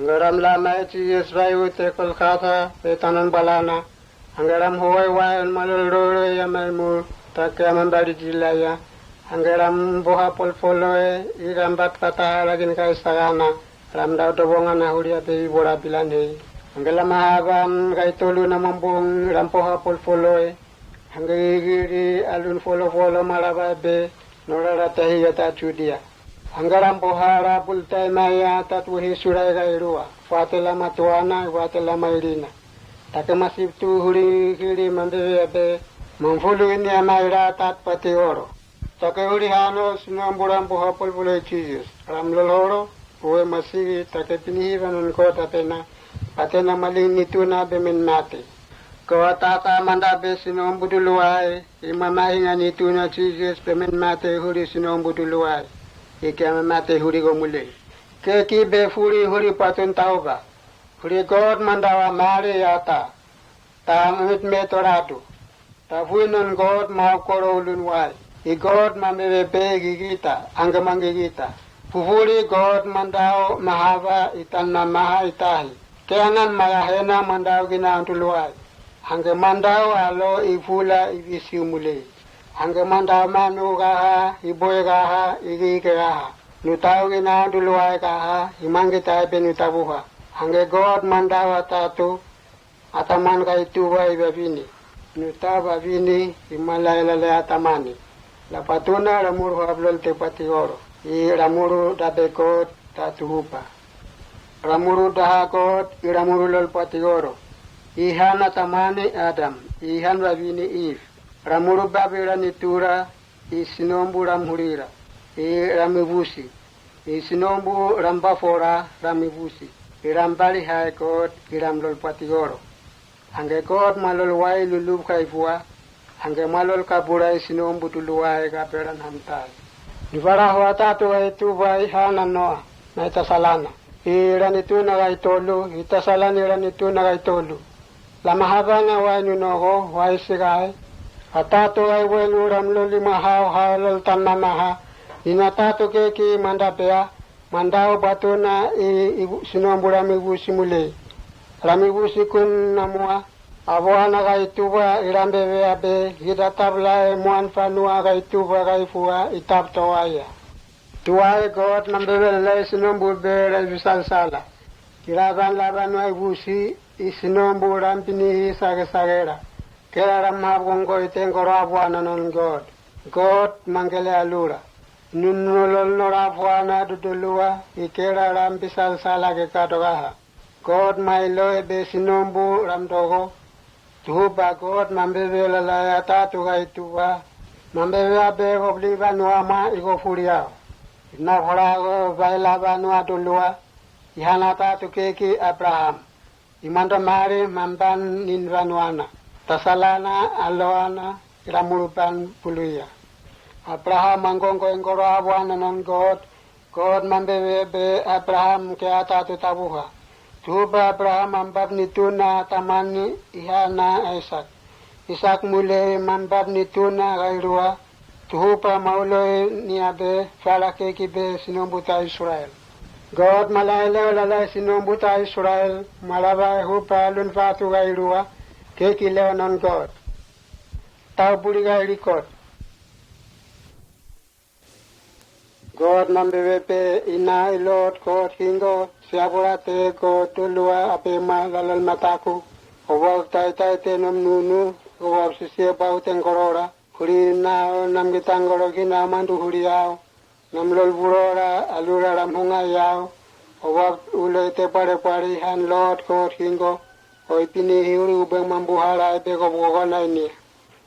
Anggaram lama Jesus bayu te Kolkata petanan balana. Anggaram Hawaii wayan malolo yamalmur takyaman dari jilaya. Anggaram boha polpolo iram bat patah lagin kai sagana. Ram daw dobongan nahuria te bora bilane. Anggalam mahaban kai tolu namambong ram boha polpolo Hanggiri alun folo maraba be norara tahiyata chudia. Anggaram pohara pultai maya tatuhi surai gairua. Fatela matuana, fatela mairina. Take masih tu huri mandiri abe mamfulu ini amaira tat pati oro. Take huri hano sunamburam poha polpolo Jesus. Ram loloro, uwe masih take pinihi vanon kota pena. Patena maling nituna bemin mati. Kau tata manda be sinom buduluai. Imama hingan nituna Jesus bemin mati huri sinom buduluai. Ikan mati huri gomule. Keki be huri patun tauba. Huri God mandawa mari yata. Ta mit metoratu. Ta fuinon God mau koro ulun wai. I God mamebe be gigita. Anggamang gigita. Pufuri God mandao mahava itan maha itahi. Keangan mayahena mandao gina antuluai. Angge mandao alo ifula ibisi umule. Angge mandao manu gaha, iboy gaha, igi gaha. Nutao gina duluai gaha, imangi taipe nutabuha. Angge God mandao atatu, ataman ka ituwa ibabini. Nutao babini, imalalale atamani. Lapatuna ramuru hablol tepati oro. I ramuru dabe God tatuhupa. Ramuru daha God, i ramuru lol pati oro. Ihan atamani Adam, ihan babini Eve. Ramuru babira nitura, isinombu ramhurira, ramibusi. Isinombu rambafora, ramibusi. Irambali hai God, iramlol patigoro. Angge God malol wai lulub kaifua, angge malol kabura isinombu tuluai kaperan hamtai. Nivara huatatu itu bai hanan noa, na itasalana. Iranitu nagaitolu, itasalani iranitu nagaitolu. Lamahabana wai nunogo, wai sigai. Atatu ay welu ramlo lima hao tanna maha. Inatatu keki mandapea. Mandao batuna sinombu ramibusi mule. Ramibusi kun namua. Abuana gaituba irambebe abe. Hidatabla muan fanua gaituba gaifua itab tawaya. Tuwae God nambebe lele sinombu bere visal sala. Kiraban laban waibusi isinombu rampini sagera. Kera ramha bongo itengoro abuana non God. God mangele alura. Nunulol nora abuana dudulua. Ikera rampisal sala ke katogaha. God mailo ebe sinombu ramdogo. Tuhuba God mambebe lalaya tatuga ituba. Mambebe abe obliba nuama iko furiao. Na horago baila banua dulua. Ihana tatu keki Abraham. Imanda mari mamban ninvanuana. Tasalana aloana iramurupan puluya. Abraham mangkongo engkoro abuana non God. God mambebe Abraham ke atatu tabuha. Tuba Abraham mambab nituna tamani ihana Isaac. Isaac mule mambab nituna gairua. Tuhupa mauloy niabe falake kibe sinombuta Israel. God malayle lalay sinombuta Israel. Malaba hupa lunfatu gairua. Keki leonon God. Tau buliga ilikot. God nambewepe ina ilot God hingo. Siapurate God tulua apema lalal mataku. Obak tai tenom nunu. Obak sisia bauten korora. Huri na namgitangoro kina mandu huri yao. Namlol burora alura ramhunga yao. Obak ulo te pare han Lord God hingo. Oi pini hiuri ubeng mambuhala ebe kobogona ini.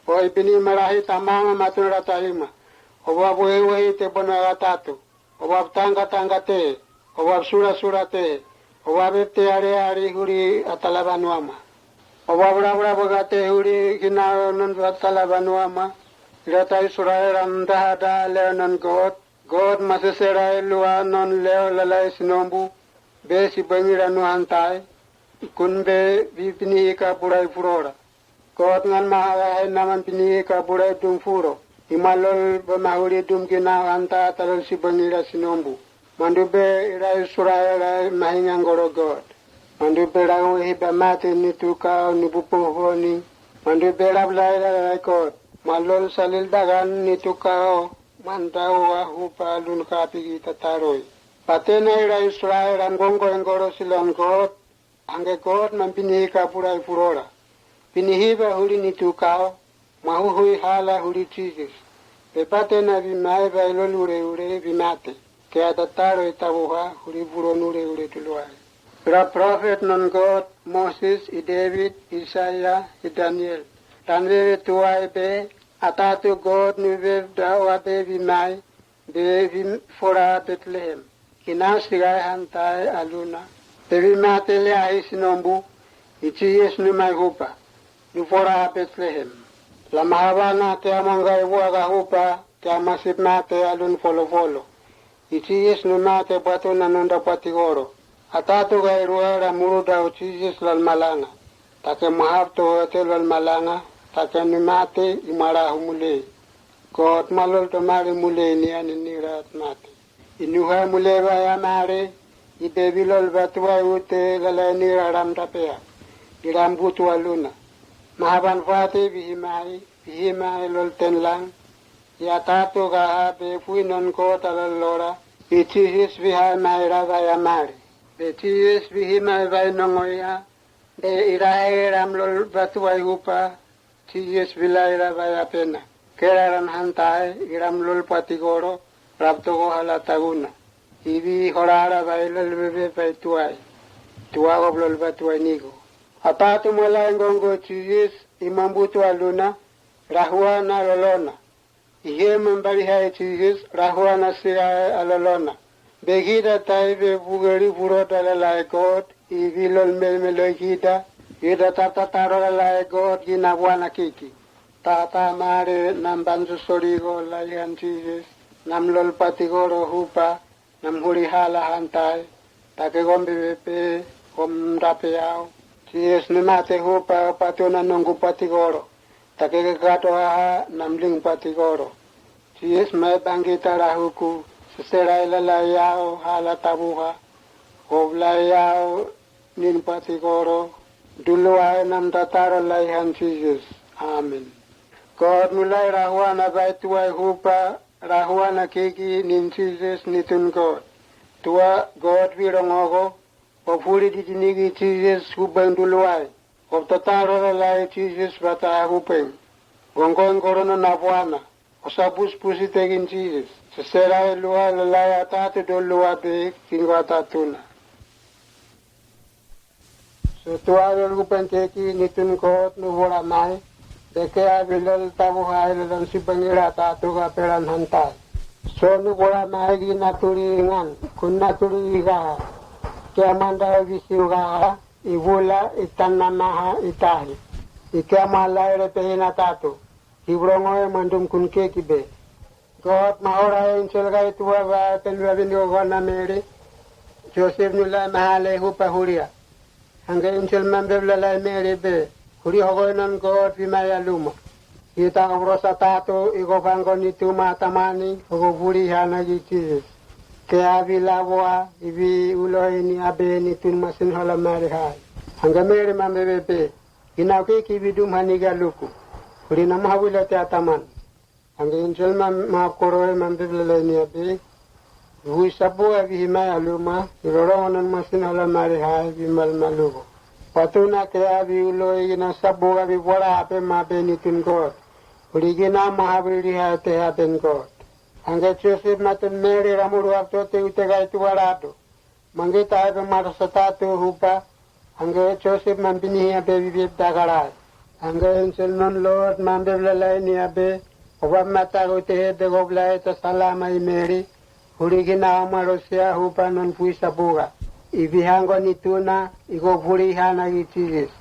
Oi pini marahi tamanga matura taima. Obab wewe te bonaga tatu. Obab tanga te. Obab sura te. Obab te are huri atalabanuama. Obab rabra bogate huri kina non atalabanuama. Ilata Israel amdahada leonon God. God masesera elua non leo lalai sinombu. Besi bangira nuhantai. Kunbe vipini ka burai furora. God ngan maha naman pini ka burai dum furo. Imalol bamahuri dum kina anta talol si bangira sinombu. Mandube ira Israel mahingangoro God. Mandube rango hiba mate ni tuka ni bupohoni. Mandube rabla God. Malol salil dagan ni tuka mandawa hupa lun kapi tataroi. Patena ira Israel angongo engoro silon God. Ange God mampini kapura furora. Pinihiba huli ni tuka mahuhui hala huli Jesus. Pepatena bimae bailolure ure bimate. Kaya tataro itabuha huli buronure ure tuluai. The prophet non God, Moses, David, Isaiah, Daniel. Tanwe tuai be atatu God nuwe dawa be bimai be bim fora Bethlehem. Kina sigai hantai aluna. Bebi matele ai sinombu ichi Yesu mai hupa. Nu fora Bethlehem. La mahabana te amongai buaga hupa te amasip mate alun folo. Ichi Yesu mate pato nanonda patigoro. Atatu gai ruara muruda uchi lal malanga. Take mahabto te lal malanga. Take nimate imara humule. God malol tomari mule ni anirat mate. Inuha mule vaya mare. Ibebi lol batua ute lala nira ram tapea. Iram butu aluna. Mahaban fate bihimai lol tenlang. Yatato gaha be fuinon ko talalora. Ichis bihai maira vaya mare. Betis bihimai vai nongoya. De irahe ram lol batua upa. Chis bilaira vaya pena. Keraran hantai iram lol patigoro. Rapto ko halataguna. Ibi horara bailal bebe pai tuai. Tuago blol batuai nigo. Apatu mula ngongo chis imambutu aluna. Rahuana lolona. Ihe membari hai chis rahuana siya alolona. Begida taibe bugari burota lalai God. Ibi lol melmelo gida. Ida tata taro lalai God ginabuana kiki. Tata mare nambansu sorigo lalian chis. Namlol patigoro hupa. Nam huri hala hantai, take gombe bepe, gom rapeao. Ties nemate hupa patuna nungu patigoro. Take gato aha namling patigoro. Ties mai bangita rahuku, sesera layao hala tabuha. Layao nin patigoro. Duluai nam tataro laihan Jesus. Amen. God mulai rahuana baituai hupa. Rahuana keki nin Jesus nitun God. Tua God virongogo. Opuri ditinigi Jesus hubang duluai. Op tataro lalai Jesus bata hupeng. Gongkong korona napuana. Osapus pusi tegin Jesus. Sesera lua lalai atatu dolua be kingo atatuna. So tua hupeng keki nitun God nuvora mai. Deke abilal tabu hai dalam si pengira tatu ka peran hantai. So nu bola maigi naturi ngan kun naturi ga kemanda visiuga ibula itanna maha itahi. Ikemala ere pehina tatu. Ibrongo mandum kun kekibe. God mahora inselga itua va penwa bingo gona mere. Joseph nula mahale hupa huria. Hanga insel mambebla la mere be. Huri hogoinon God vimaya luma. Ita obrosa tato iko bango ni tuma tamani ogo buri hana Jesus. Ke abi lawa ibi uloi ni abe ni tun masin hola mari hai. Hanga mere mambe bebe. Ina ke ki bidum haniga luku. Huri nama wila te ataman. Hanga injel ma koroe mambe bele ni abe. Hui sabu abi himaya luma. Irorongonon masin hola mari hai bimal malugo. Patuna kaya biulo ina sabu abi bola ape mape nitun God. Urigina mahabiri hate haten God. Angge Joseph matun meri ramuru apto te utegai tuarato. Mangita ape marasatato hupa. Angge Joseph mampini ape bibib dagarai. Angge insel non Lord mambe blalai ni ape. Obam mata ute de goblai ta salama i meri. Urigina amarosia hupa non pui sabuga. Ibihango nituna iko puri hana Jesus.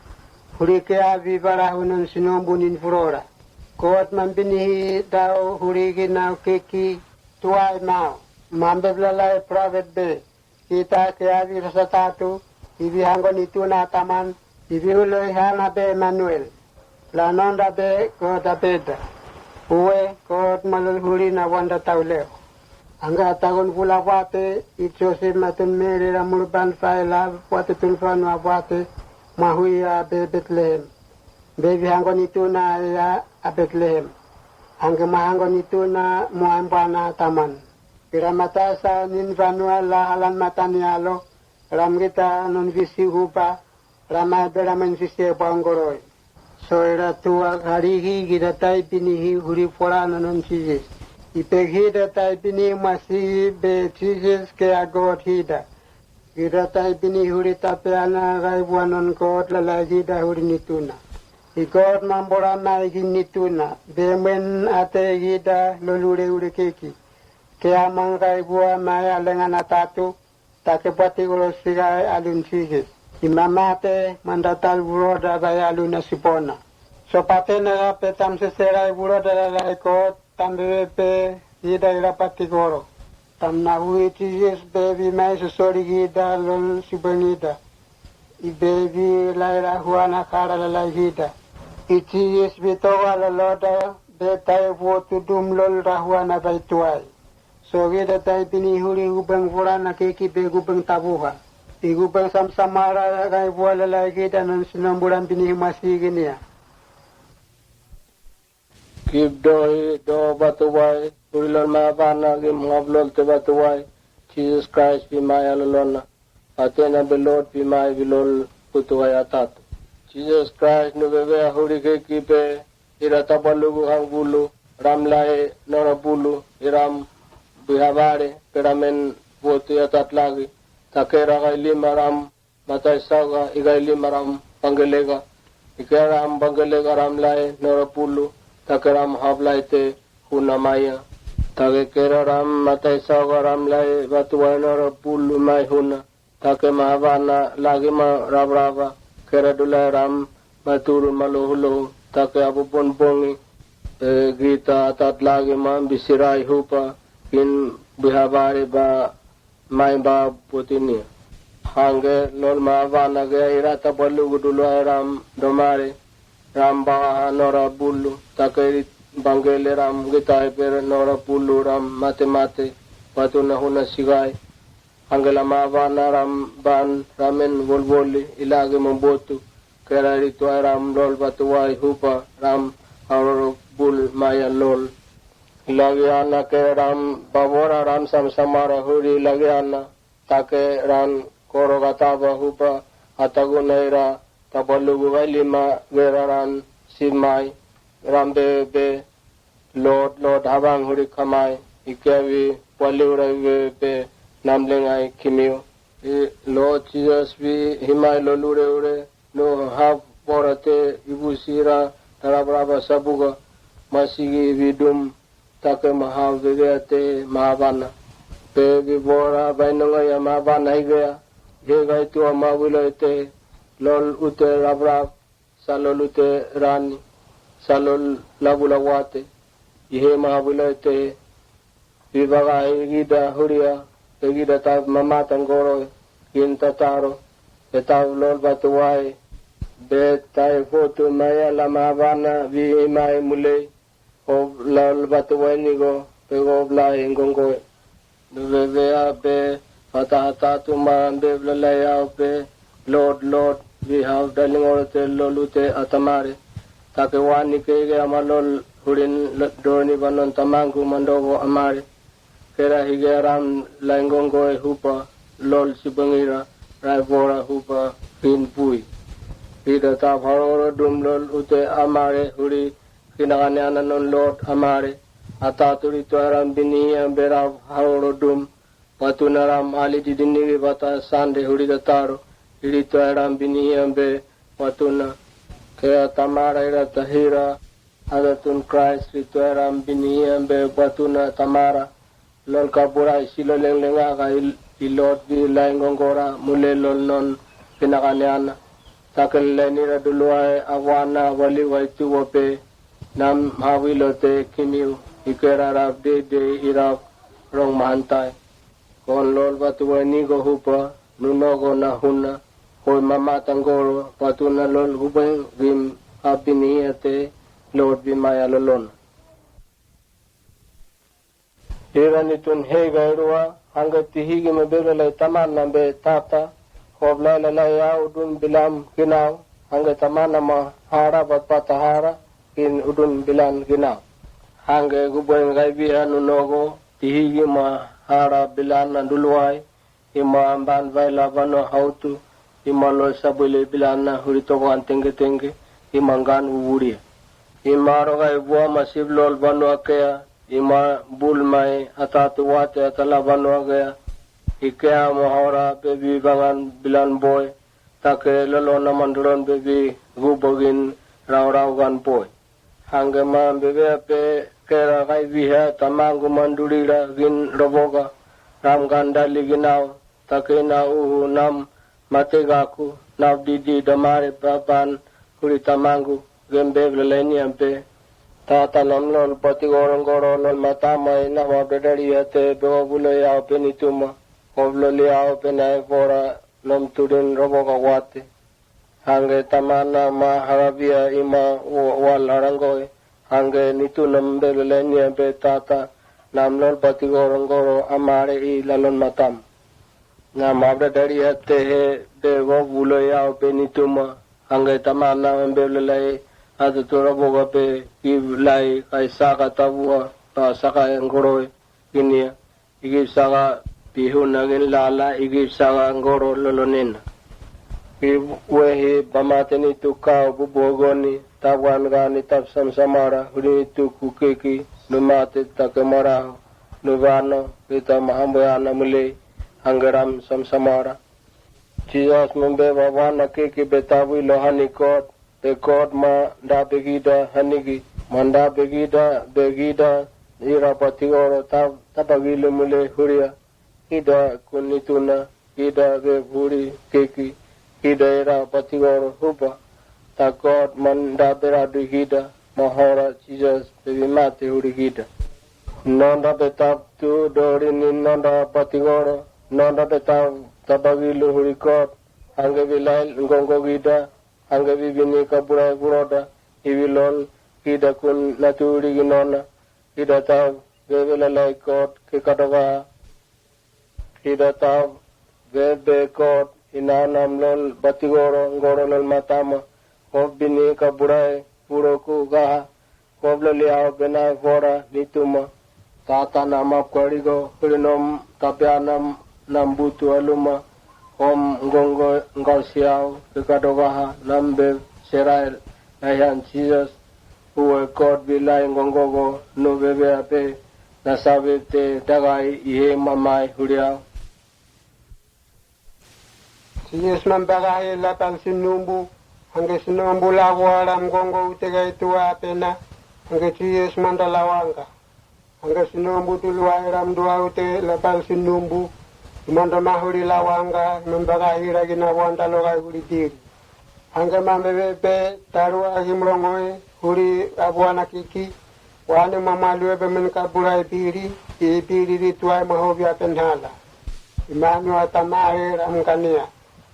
Huri kea vibara hunan sinombunin furora. Kot mampinihi dao huri ginau keki tuai mau. Mambe blalai private be. Kita kea virasa tatu. Ibihango nituna taman. Ibihuloi hana be Emmanuel. Lanonda be kot abeda. Uwe kot malul huri na wanda tauleo. Angga tagon pula pate Joseph matun Mary ramurban faila pate tulfan wa pate mahuya be Bethlehem. Baby hangon itu na ya a Bethlehem. Angga mahangon itu na muambana taman. Piramata sa ninvanua la halan matanialo ram kita non visi hupa ramai beramen visi bangoroi. So era tua harihi kita tai pinihi huri fora non Jesus. Ipegida tai pini masih be Jesus ke agot hida. Kita tai pini huri tapeana raibuanon kot la hida huri nituna. Ikot mambora naiki nituna. Bemen ate hida lolure ure keki. Kaya mangkai buah maya lengan atatu tak kepati ulos sigai alun Jesus. Imamate mandatal buroda bay alun nasipona. So pate na petam seserai buroda la ikot tambepe ida irapati goro. Tam nahui Jesus baby mai susori gida lol sibanida. I baby laira huana kara la gida. I Jesus bitowa loloda betai votu dum lol rahuana baituai. So kita tay pinihuli gubang furana kiki be gubang tabuha. I gubang samsamara kay buwala lagi kita non sinambulan pinihimasi giniya. Give do batuway, urilon maabana gim ngoblol te batuway. Jesus Christ be my alolona. Atena be Lord be my bilol putuway atat. Jesus Christ nubebe huri kiki be iratabalugu hang bulu. Ramlay norabulu iram Bihabare, peramen votu yatat lagi. Takera kay limaram, matay saga, igay limaram, panggalega. Ikaram, panggalega ramlay, norapulu. Takeram hablay te, hunamaya. Takekera ram, matay saga ramlay, batuway norapulu may huna. Take mahabana, lagi ma rabraba. Kera dulay ram, maturun maluhulu. Take abupon bongi. Gita atat lagi ma, bisiray hupa. In bihabari ba may ba putini hange lol maavana ge irata balu gudulu ram domare ram ba nora bulu takeri bangele ram gita per nora bulu ram mate mate patuna huna sigai hangela maavana ram ban ramen volvoli ilage mambotu kerari to ram lol batuai hupa ram haroro bul maya lol Lagiana ke ram babora ram samsamara huri lagiana take ran korogata bahupa atagunaira tabalugu lima geraran simai rambe be lord habang huri kamai ikevi palura be namlengai kimio Lord Jesus we himai lolure ure no have borate ibusira tarabraba sabuga masigi vidum take mahavigate mahabana pe vibora bainanga ya mahabana igaya hegai tu amawiloite lol ute rabrab salol ute rani salol labulawate ihe mahawiloite vivaga igida huria igida ta mama tangoro kinta taro eta lol batuai be tai foto maya la mahabana vi mai mulei of lal batuani go pego bla ingongo bebe ape hata tu man bebe la ape lord we have darling orte lolute atamare take wani ke amalol hurin doni banon tamangu mandogo amare kera higaram langongo hupa lol sibangira raibora hupa pinpui ida ta bharoro dum lol ute amare huri kinakanya non Lord amare ataturi tuaram bini bera harodum patunaram ali didini bata sande huri dataro iri tuaram bini be patuna kaya tamara ira tahira adatun Christ tuaram bini be patuna tamara lol kapura silo lenga ka ilot di laingongora mule lol non kinakanya takal lenira duluai awana wali waitu wape nam hawilote kimiu ikera rab de irap rong mantai kon lol batuani go hupa nuno go na huna koi mama tangoro patuna lol hubeng vim apini ate lord bimaya lolon Iranitun hega irua hanga tihigi mabirala taman nambe tata hoblala la ya udun bilam ginau hanga taman nama hara patahara in udun bilan ginau hanga guboy ngai biha nunogo tihigi ma hara bilan nanduluai ima amban vaila vano hautu ima lo sabule bilan na huritogo antenge tenge ima ngan uwuri ima roga ibua masib lol vano akea ima bul mai atatu wate atala vano akea ikea mohora bebi bangan bilan boy take lolo namanduron bebi gubogin raw gan boy hangga ma bebe ape kera kai biha tamangu mandurira gin roboga ram ganda liginau take na uhu nam mategaku nav didi damare papan kuri tamangu gembe bleni ampe tata namlol pati gorong lol matama ina wabdari ate bewabulo ya penituma obloli ya penai fora nom tudin roboga wate hangge tamana ma harabia ima wal harangoy hangge nitu nambe bleni ampe tata namlol pati gorong amare I lalon matam na mabdari ate he bewabulo ya penituma hangge tamana ambe blai adu tora boga pe lai kai saka tabua ta saka ngoro ginia igi saka pihuna gen lala igi saka ngoro lolonen ki wehi pamateni tuka bubogoni tawan gani tap samsamara huni tuku keki numate takamara nuvano kita mahambayana mule anggaram samsamara Jesus membe bawana keki betawi lohani kot Bekod ma da begida hanigi manda begida ira patigoro tapagile mule huria ida kunituna ida be buri keki ida ira patigoro huba takod manda beradu hida mahora Jesus bebimate huri hida nonda betap tu dorini nonda patigoro nonda betap tapagile huri kot angge bilail ngongo gida hangga bibini kabura buroda ibilol ida kun naturi ginona ida taw bebela laikot ke kadawa ida taw bebe kot inanam lol batigoro ngorolol matama kobini kabura puroku gaha koblali aw bena fora nituma tata nama kwarigo prinom tapyanam nambutu aluma Om gongo ngasiao kekadogaha nambe Serail ayan Jesus uwe kod bilai ngongogo no bebe ape nasabe te dagai ihe mamai huriao Jesus mambagai lapal sinumbu hangge sinumbu lawaram gongo utega itu apena hangge Jesus mandalawanga hangge sinumbu tuluai ram dua ute lapal sinumbu Manda mahuri lawanga membaga hira gina wanda loga huri diri. Hanga mambe be tarua himrongoe huri abuana kiki wani mamalu ebe menka burai biri I biri rituai mahobi apenhala. Imanu atamahe ramkania.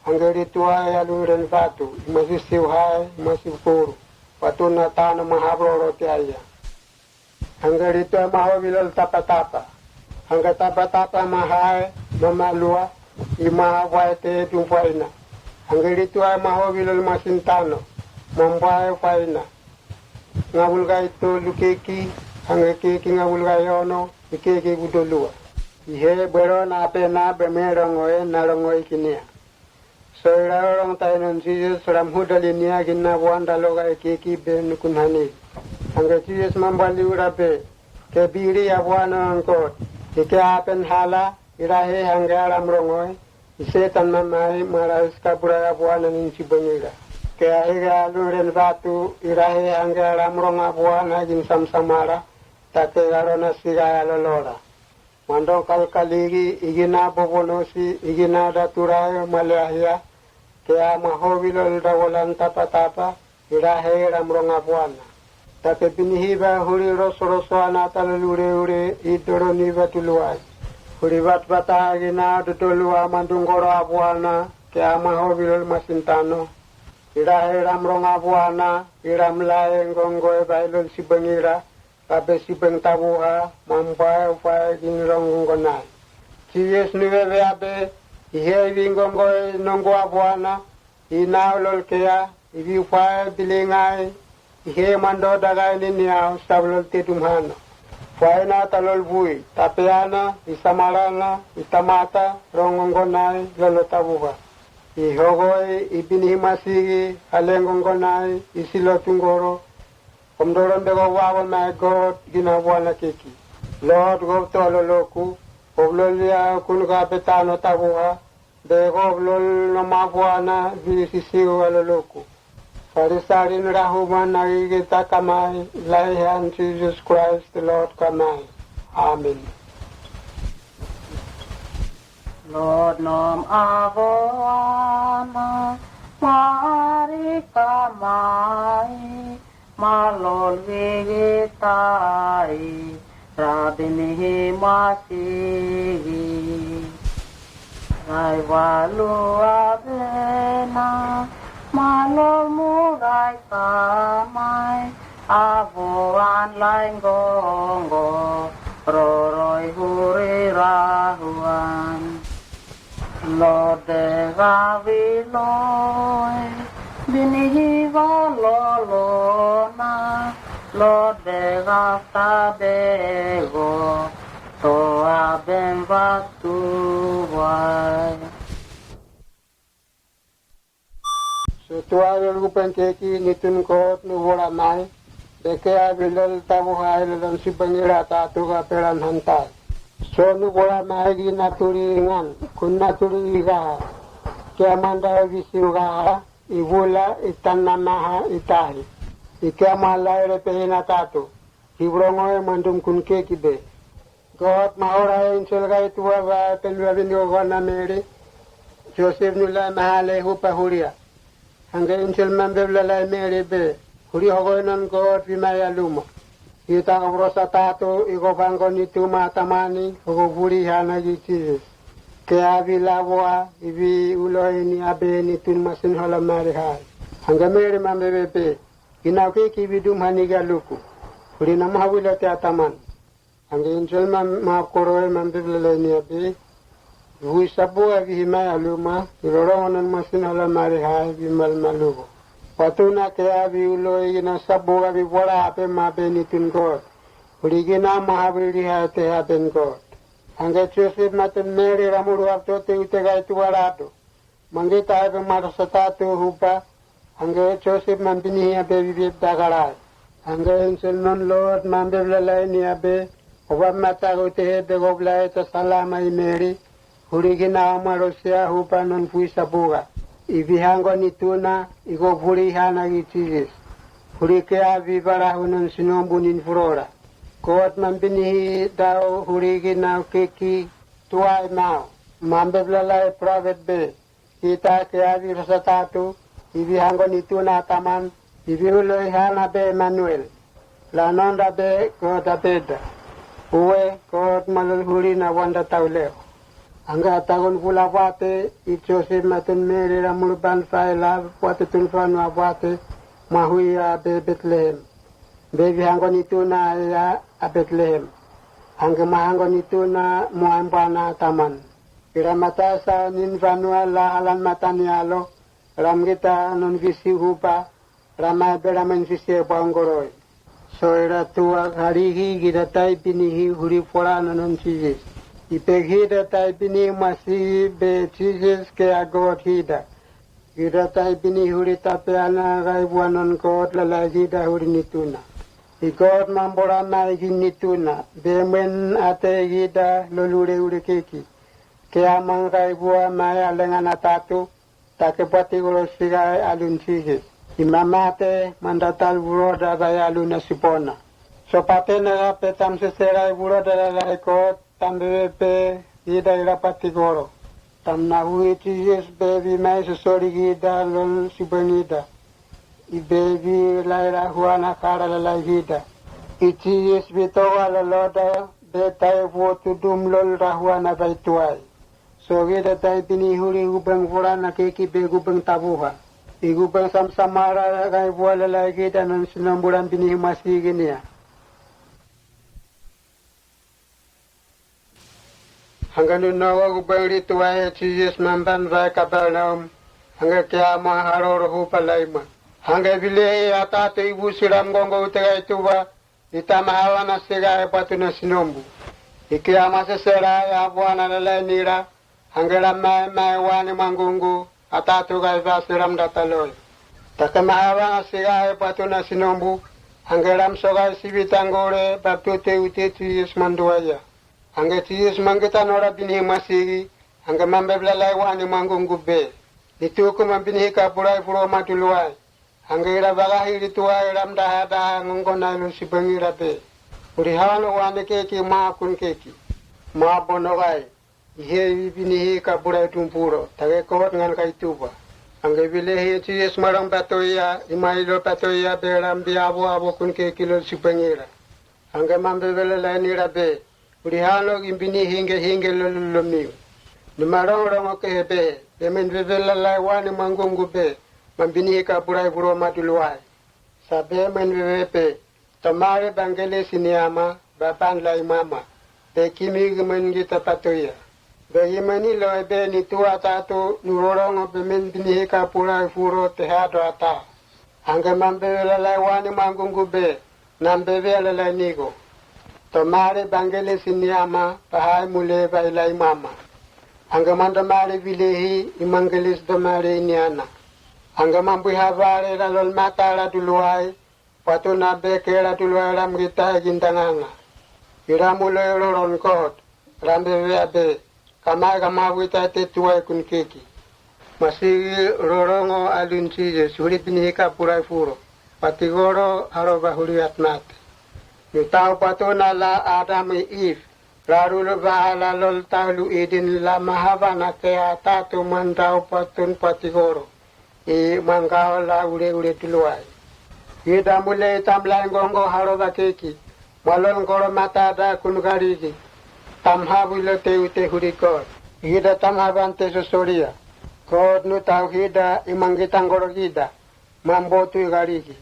Hanga rituai aluren fatu imasi uhai imasi kuru. Patuna tana mahabro rotiaya. Hanga rituai mahobi lal tapa. Hanga tapa mahai mamalua ima waite tumpaina angeli tua mahobilol masintano mombae faina ngabulga itu lukeki angeki ngabulga yono ikeki budolua ihe berona apena bemerongoe narongoe kinia soirarong tainon Jesus ram hudalinia ginna wanda loga ikeki ben kunhani angeli Jesus mambali urabe kebiri abwana angkot ike apen hala irahe hanggaram rongoy isetan mamai maras kabura buana ninci bengira ke ahiga luren batu irahe hanggaram ronga buana jin samsamara take garona siga lolora mandong kalkaligi igina bobonosi igina daturai malahia ke amahobilol dawolan tapa irahe ram ronga buana take binihiba huri roso anata lure idoroni batuluai Huribat bata gina dutulua mandungoro abuana ke amahobilol masintano irahe ramrong abuana iram lae ngongoe bailol sibangira Kabe sibeng tabuha, mampai upai ginrong gonai. Jesus niwe abe, ihe vingongo nongo abuana, ina lol kea, ibi upai bilingai, ihe mando dagai ninia sablol tetumhana. Faina talol bui, tapeana, isamarana, itamata, rongongonai, lolo tabuha. Ihogoi, ibinihimasigi, alengongonai, isilotungoro, Komdoron de go wawa my God gina wala keki. Lord go to loloku. Oblolia kunga betano tabuha. De go lol no mabuana visisiu loloku. Farisarin rahuman nagigita kamay. Laihan Jesus Christ the Lord kamay. Amen. Lord nom avoana mari kamay. Malol vigitai rabinihi masihi Rai walu abena malol murai kamai Avuan lainggongo roroi huri rahuan Lode gaviloi Binihi valolona Lode gaftabego Toa ben vatuwai So tuwa rupan keki nitun kot nuwara mai. Deke abilal tabuha ilan sibangira tatu ka peran hantai. So nuwara mai gi naturi ngan kun naturi iga. Kaya manda visiuga Ibula itanamaha itahi. Ikama laire pehina tatu. Hibrongoe mandum kun kekibe. God mahora inselga itua va penwabingo gona mere. Joseph nula mahale hupa huria. Hanga insel mambebla lai mere be. Huri hogoinon God vimaya luma. Ita kabrosa tatu ikopango nituma tamani. Hugo buri hana Jesus. Kaya bilawa ibi uloini abe ni tun masin hola mari hai. Hanga mere mambebe ginaw ki bidum haniga luku. Huri na mahawila te ataman. Hanga injel mapkoroe mambebe ni abe. Hui sabu agi himaya luma. Irorongonan masin hola mari hai bimal malugo. Patuna kaya bi uloi gina sabu agi wala ape mabe ni tun God. Huri gina mahawili hai te aben God. Hanga Joseph maten Mary ramuru abto te utegai tuarado. Mangita abe marasatatu hupa. Hanga Joseph mambini abe bibib dagarai. Hanga ensel non Lord mambeblalai ni abe. Oba matago te hebe goblai ta salama I Mary. Hurigina amarosia hupa non fuisa buga. Ibihango ni tuna igo huri hana Jesus. Hurike abibara hunon sinombu ninfurora. God mambinihi dao hurigi nao keki tuai mao. Mambeblalai prophet be. Kita keavi rasatatu. Ibi hango nituna taman. Ibi huloi hana be Emmanuel. Lanonda be God abeda. Uwe God malul huri na wanda tauleo. Anga tagon pula wate. I Joseph maten Mary ramurban faila. Wate tulfanu wate. Mahui abe Bethlehem. Baby hango nituna ya a Bethlehem. Hanga mahango nituna muambana taman. Iramatasa ninvanua la alan matanialo. Ramgita non visi hupa. Ramai beramen visi bangoroi. So ira tua harihi gidatai pinihi huri fora non Jesus. Ipeghi datai pini masi be Jesus ke agot hida. Gidatai pini huri tapeana raibuanon God lalagi da huri nituna. I God mambora mai ginituna. Bemen ate gida lolure ure keki. Kea mangai bua mai alengana tatu. Take pati golo sigai alun Jesus. I mamate mandatal buroda gai aluna sipona. So pate nera petam seserai buroda gai God. Tambe pe gida ira pati goro. Tam na hui Jesus baby mai sesori gida lol sibanida. I baby laira huana kara la hida. I Jesus bitowa la loda betai votu dum lol rahuana baituai. So gida tai pini huri ubang furana keki be gubang tabuha. I gubang samsamara gai buala la gida non sinamburan pini himasi ginia. Hanggang nunawa ubang rito ay Jesus mamban vai Kapernaum. Hanggang kaya maharoro palaima. Hanggang bile ata to ibu siram gongo utega ituba. Ita mahawa na siga e patu na sinombu. Ikia masesera ya buana lalai nira. Hanggang mai wani mangungu. Ata to gai va siram dataloy. Taka mahawa na siga e patu na sinombu. Hanggang sogai sibitangore baptu te ute Jesus manduaya. Hanggang Jesus mangkita nora binhi masigi. Hanggang mambeblalai wani mangungu be. Itu ko mambinhi ka purai puro matuluai. Hanggang ira bagahi rituai ram daha ngongkona lu sibangira be. Urihano wani keki maa kun keki. Maa bonogai. Ihe binhi ka purai tumpuro. Tage kot ngan ka ituba. Hanggang bilehi Jesus marang patoya. Imailo patoya be ram abo kun keki lu sibangira. Hanggang mambeblalai nira be. Urihano imbini hinge lulumiu. Numarong rong ke be. Bemen bebelalai wani mangungu be. Mambini ka purai puro matuluai. Sabe men bebepe. Tomare bangele siniama. Bapan lai mama. Be kimi gemen kita patoya. Be yemeni loe be ni tua tato. Nurorong bemen bini ka purai puro tehado ata. Hangga mambebelalai wani mangungu be. Nambebelalai nigo. Tomare bangele siniama. Pahai mule bailai mama. Hangga mandamare bilehi imangelis damare iniana. Hangga mambuhavare lalol matara tuluai. Patu nabe kera tuluai ram kita gintanganga. Iramulo roron kot. Rambe veabe. Kama wita te tuai kun keki. Masigi rorongo alun chije. Suri pinihika purai furo. Patigoro haroba huriat mate. Nutau patu nala Adam Eve. Lalu bahala lol talu idin la mahavana kaya tatu mandau patun patigoro. Mangkao la ure tuluai. Ida mule tamlain gongo haroba keki. Malon koro mata da kungarigi. Tamhabulo te ute hurikor. Ida tamhabante sosoria. Kod nu tau hida imangitang goro hida. Mambotu garigi.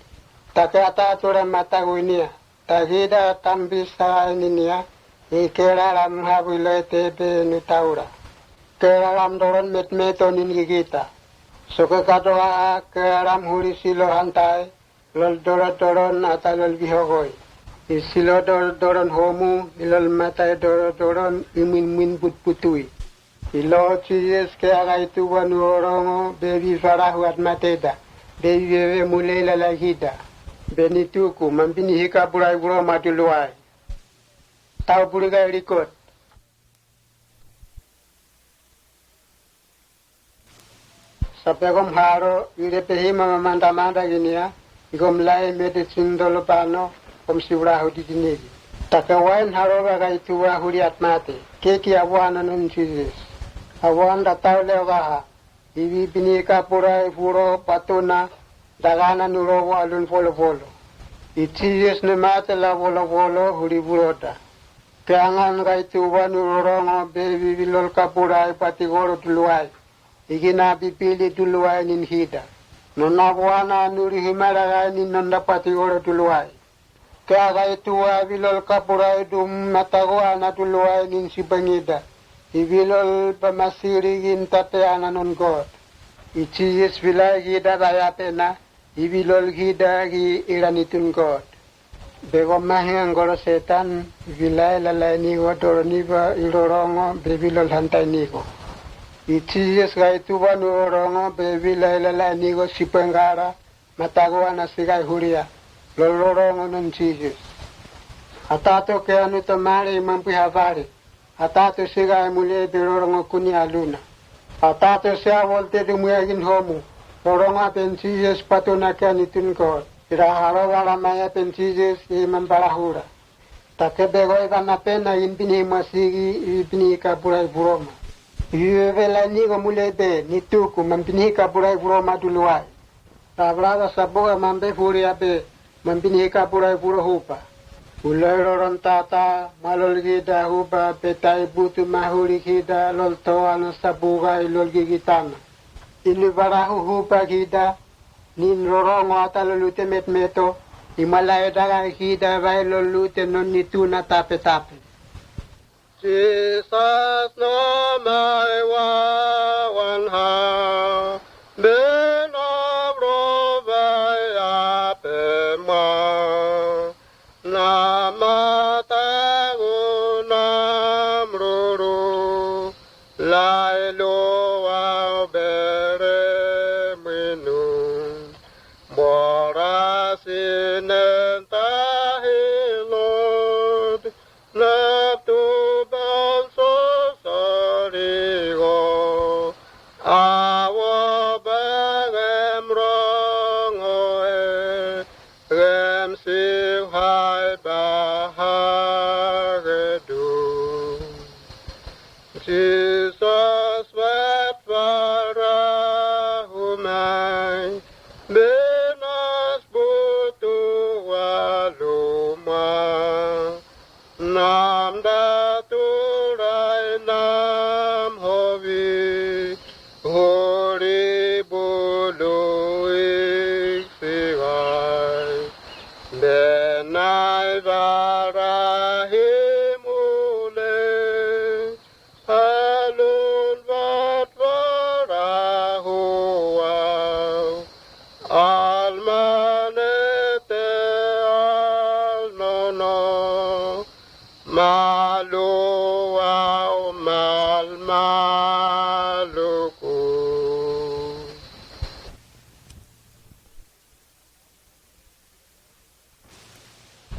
Take ata mata guinia. Tahida tambisa ininia. Keralam habulo tebe nutaura. Keralam doron metmeto ningigita. Soke katoa keralam huri silo hantai. Lol doron ata lol bihogoi. Silo doron homu. Lol matai doron imin putputui. Ilo chiyes kera itu wanuorongo. Bebi farahu at mateda. Bebi bebe mule lalahida. Benituku mambini hika burai buro matuluai. Tau puriga rikot. Sampai kom haro, ire pehi manda gini ya. Ikom lai medicine dolo pano, kom siurahu di sini. Takawain haro baga itu huriat mate. Keki awan anon Jesus. Awan datau lewaha. Iwi binika purai puro patuna. Dagana nuro alun polo. Jesus ne mate la polo huri buroda. Kangan kai tuwa nurongo bebi bilol kapurai patigoro tuluai. Igina pipili tuluai nin hida. Nonabwana nuri himaragai nin nanda patigoro tuluai. Kaya kai tuwa bilol kapurai dum matagwana tuluai nin sibangida. Ibilol pamasiri gintateana non God. Ichiyes bilai hida bayapena. Ibilol hida gi iranitun God. Bego mahi goro setan vilai lalai nigo doroniba ilorongo bebilol hantai nigo. Ichiyes gai tuba nuorongo bebilai lalai nigo sipengara matagwa na sigai huria lolorongo non chiyes. Atato ke anu tomare mampi havari. Atato sigai mule bilorongo kuni aluna. Atato sea volte dumuyagin homu. Lorongo pen chiyes patuna ke anitun God. Iraharo wala maya pensijes imambarahura. Take bego na pena impini masigi impini kapurai buroma. Vela nigo mulete nituku mampini kapurai buroma tuluai. Tabrada saboga mambe furi ape mampini kapurai burohupa. Ulero rontata malol gida hupa petai butu mahuri gida lol toana sabuga ilol gigitana. Ilu barahu hupa gida. Nin rorongo ata lolute metmeto, imalay daga hida vai lolute non nituna tape. Jesus no mai wa wan ha ben abro vai ape ma namata gunam ruru lai lo au bere minu bora sinen tahilod naptu banso sarigo awo bagem rongoe gem siu hai bahagedu Jesus wept for humai benas butu waluma nam daturai nam hovi hori bulu iksigai benai varahimule alun vat varahuau almanete alnono maluau malmaluku.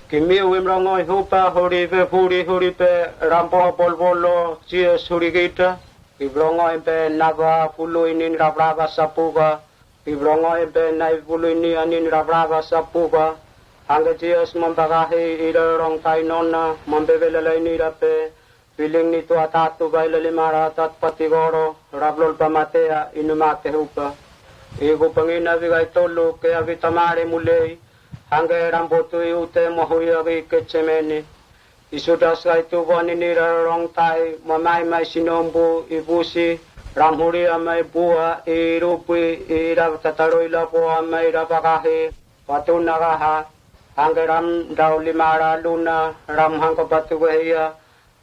Kimi wimrangoi hupa huri pe huri pe rampo polvolo cies huri kita ibrongoi pe naga pulu inin rabraba sapuga ibrongoi pe nai pulu ini anin rabraba sapuga angge cies membagahi ira rong tai nonna membebelele ini rape piling ni tua tatu bailali mara tat patigoro rablol pamatea inumate hupa igu pangina vigai tolu ke avitamare mulei angge rambotu ute mohuya gi kechemeni isudas gaitu boni nira rong tai mamai mai sinombu ibusi ramhuri amai bua irupi ira tataroi lapo amai rapakahe patunagaha angge ram dauli mara luna ram hangko patu gaya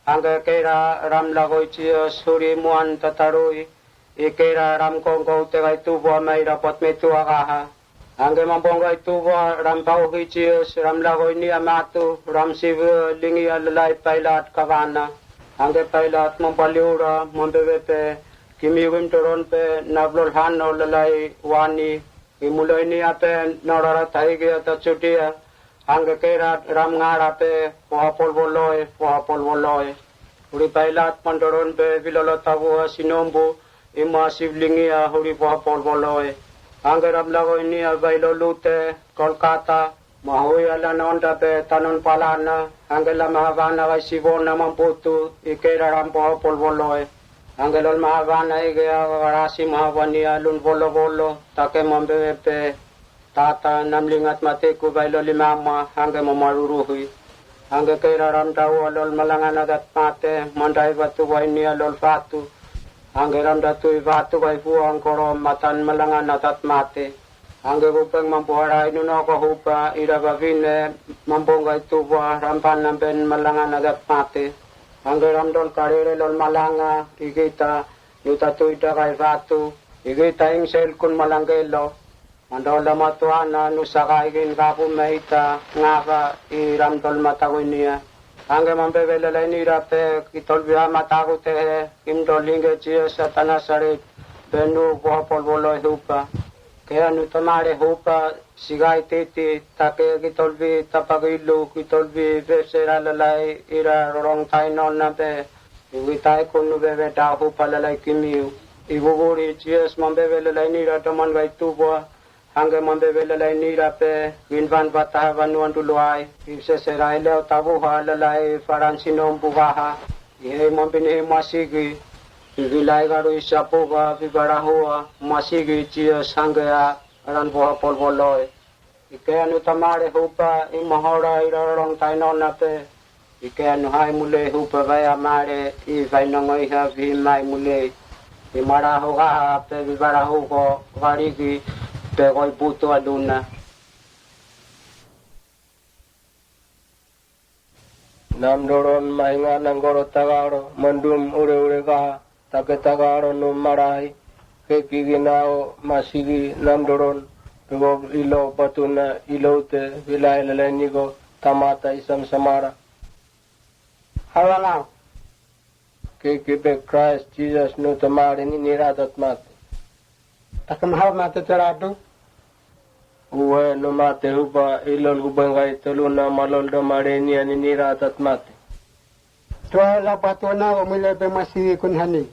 angge kera ram lagoi chia suri muan tataroi ikera ram kongko te gaitu bo amai rapat metu agaha angge mambongga itu ram pau hicius ram lagoi ni amatu ram siv lingi alalai pailat kavana angge pailat mampaliura mambevepe kimi winteron pe nablol hano lalai wani imuloi ni ape norara thaige ta chutia angge kera ram ngara pe pohapol boloi uri pailat pandoron pe vilolo tabu sinombu ima sivlingi huri pohapol boloi angge ram lagoi ni abailo lute Kolkata mahui ala nonda pe tanon palana angge la mahavana ga sivona mamputu ikera ram pohapol boloi angge lol mahavana ige rasi mahavani alun bolo take mambe pe tata namlingat mate ku bailo limama angge mamaruruhi angge kera ram tau lol malangana gat mate mandai batu waini lol fatu angge ram datu batu bai puang koro matan malangana tat mate angge gupeng mampuara inuno ko hupa ira bavine mambonga itu wa rampan namben malangana gat mate angge ram dol karere lol malanga igita yutatu ita kai fatu igita ingsel kun malangelo mandola matuana nusaka igin kapu meita ngaka iram dol matagunia angge mambebelele ni rape kitolbia matagu te imdolinge chia satana sare benu pohapol boloi hupa kaya nutamare hupa sigai titi take kitolbi tapagilu kitolbi vesera lalai ira rong tai non nape iwitai kunu bebe da hupa lalai kimiu ibuguri chies mambebelele ni rataman gaitubo angge mambebelele ni rape winvan batah vanuan duluai ibse serai leo tabu halalai faransinom bugaha ye mambine masigi vilai garu isapuga vibarahua masigi chia sangya ran boha polboloi ikanu tamare hupa imahora irarong tainon nape ikanu hai mule hupa vaya mare I vainongoi ha vi mai mule imara hoga pe vibarahu ko varigi pe goi buto aduna nam doron mainga nangoro tagaro mandum ure ka take tagaro no marai ke kiginao masigi nam doron go ilo patuna ilote vilai lenigo tamata isam samara Hawala. ke kibe Christ Jesus no tamari ni niradat mate Takam haw mate teradu. uwe no mate huba ilol gubangai teluna malol do mare ni ani niradat mate Tuala patuna umile be masih kunhani.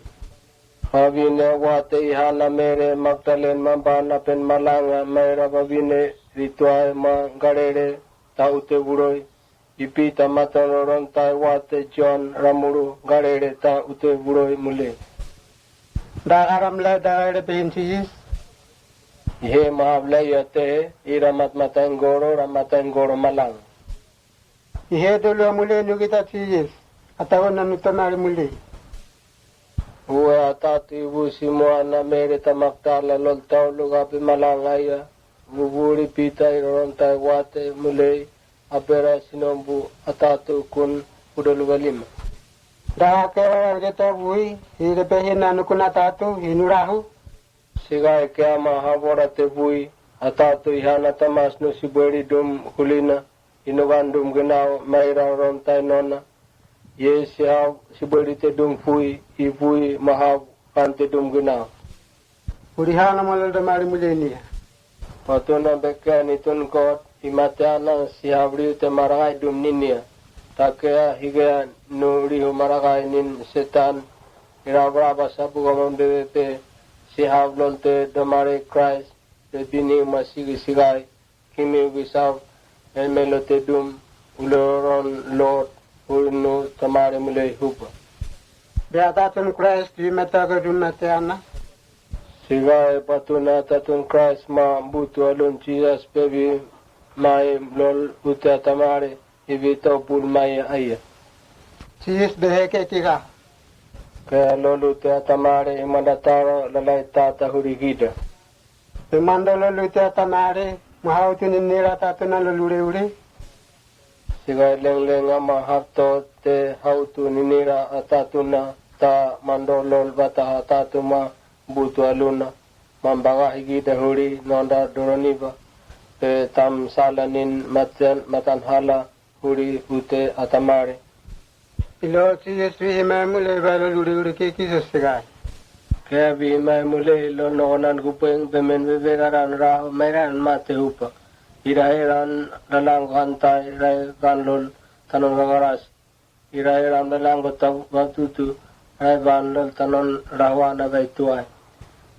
Havine wate ihana mere Magdalene mambana pen malanga mera bavine rituai ma garere taute buroi ipita matanoron tai wate John ramuru garere taute buroi mule Da aram le da ere pensis. Ihe mahavle yate iramat ramatan goro malang Ihe dulu mule nugita sis. Atau nanutamari mule. Uwe atati busi moana mere tamaktala lol taulu gapi malangaya buburi pita iron tai wate mule apera sinombu atatu kun udolugalima Da ke reta bui hire behina nukuna tatu hinurahu. sigai kiama habora te bui atatu ihana tamas no siberi dum kulina inogandum genao maira ron tai nona yes ya siberi te dum fui ibui mahav kante dum genao Urihana malol da mari mule ni. patuna bekani tun kot imatana sihabri te maragai dum ninia takea higa nuri maragai nin setan irabra basabu gamon bebe sihab lolte damare Christ te bini masigi sigai kimi bisav elmelote dum uloron lord urnu tamare mule hupa Beata tun Christ di mata ga dum matiana. sigai patuna tatun Christ ma butu alun Jesus pebi mai lol uta tamare ibito pul mai aya Sis behe ke tiga. ke lol uta tamare imandataro lalai tata hurigida Pemandolo luta tamare mahautin nira tatuna lulure ure. sigai leng ama hafto te hautu ninira atatuna ta mandolol bata atatuma butu aluna mambaga higida huri nonda doroniba pe tam salanin matan hala huri ute atamare Ilo sis hime mule balo lure ure ke kisosigai. ke bi mai mule lo nonan gupeng bemen begaran ra meran mate upa iraheran lalang kantai rai kanlol tanon gagaras iraheran lalang gotau batutu rai banlol tanon rawana baituai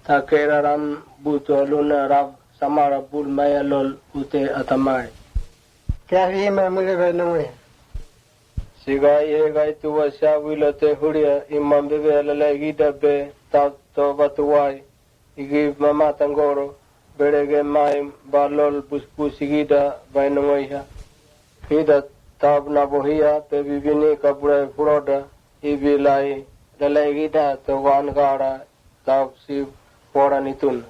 takera ram butu aluna rab samara bul mayalol ute atamai Kya hime mule balo mule. sigai hegai tuwa shawilote huria imam bebe alalai gidabe ta to batuai igi mama tangoro berege mai balol puspusigida bainoiha hida tab na bohia pe bibini kapura furoda ibilai lalai gida to wan gara tab si poranitun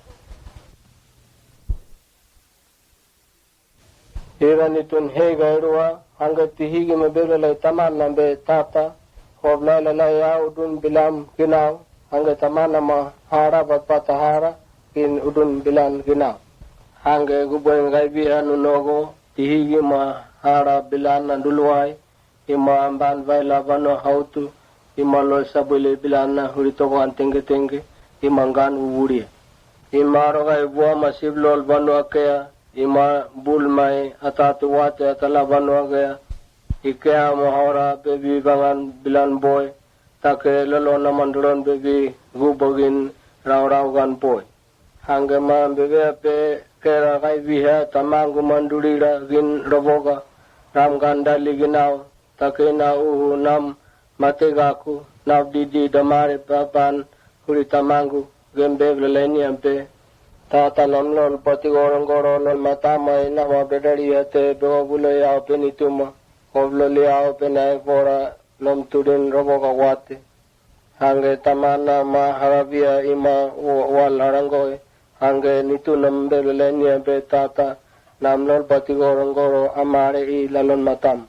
Iranitun hegai ruwa hangati higi mebelelai taman nambe tata hobla lalai udun bilam ginau hangga taman nama hara bapata hara kin udun bilan ginau hangga guboy ngai biha nunogo tihigi ma hara bilan nanduluai ima amban vaila bano hautu ima lo sabule bilan na hurito antenge tenge imangan uwuri ima rogai bua masib lol bano akea ima bul mai atatu wate atala bano akea ikea mohora bebi bangan bilan boy take lolo namanduron bebi gubogin raw gan boy hangga ma bebe pe kera kai biha tamangu mandurira gin roboga ram ganda liginau take na uhu nam mategaku nav didi damare papan huri tamangu gembe leleni ampe tata lol pati gorong lol mata mai na wa bedari ate do bulo ya penituma oblo liao penai pora lom tudin roboga wate hangge tamana ma harabia ima wal harangoy hangge nitu nambe leleni ampe tata nam lol pati gorong amare I lalon matam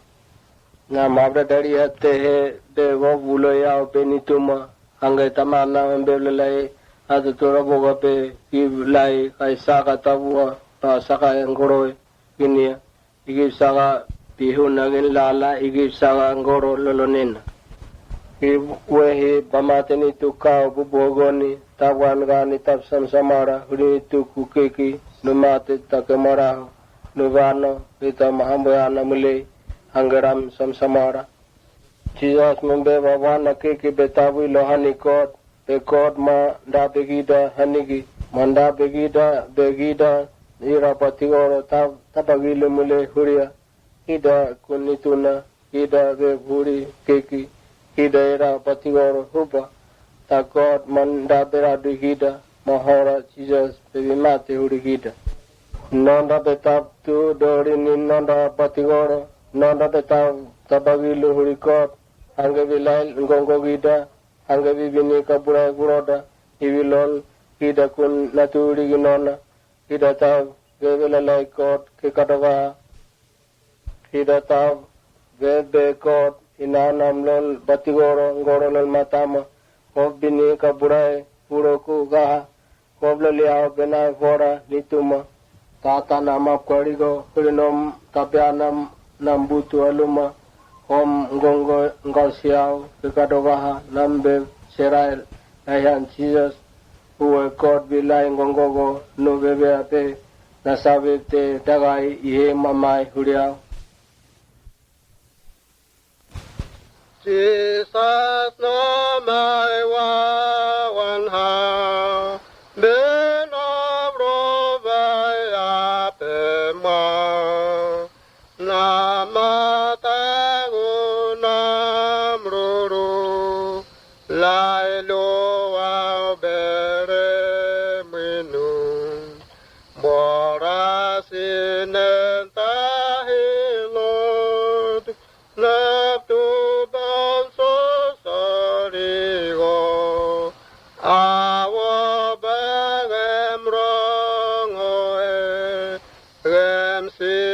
nga mabra dari hatte he de go bulo ya penituma angai tamana mbelelai adu tora boga pe lai kai saka tabua pa saka ngoro kinia igi saka pihuna ngin lala igi saka ngoro lolonen ki wehi pamateni tukau bubogoni tawan gani tapsam samara huri tuku keki numate takemara nuvano pita mahambayana mule anggaram samsamara Jesus membe bawana keki betawi lohani kot ekot ma da begida hanigi manda begida ira patigoro tapagile mule huria ida kunituna ida be buri keki ida ira patigoro huba takot manda bera digida mahora Jesus bebimate hurigida nonda betap tu dori ni nonda patigoro nonda betap tapagile hurikot angge bilal ngongo gida angge bibini kabura guroda ibilol ida kun naturi ginona ida tav bebela laikot ke kadawa ida tav bebe kot inanamlol batigoro ngorolol matama kobini kabura puroku gaha kobloliao bena fora nituma tata nama kwarigo kurinom tapyanam nambutu aluma om ngongo ngasiao kekadogaha nambe serail ayan Jesus uwe kot bilai ngongogo no bebe ape nasabete dagai ihe mamai huriao Jesus no mai wa wan ha ben abroba ya pe ma na mata lai lo wa bere minu bora sinen tahi lot na tu ban so sorry go awo bagem rong oe gem si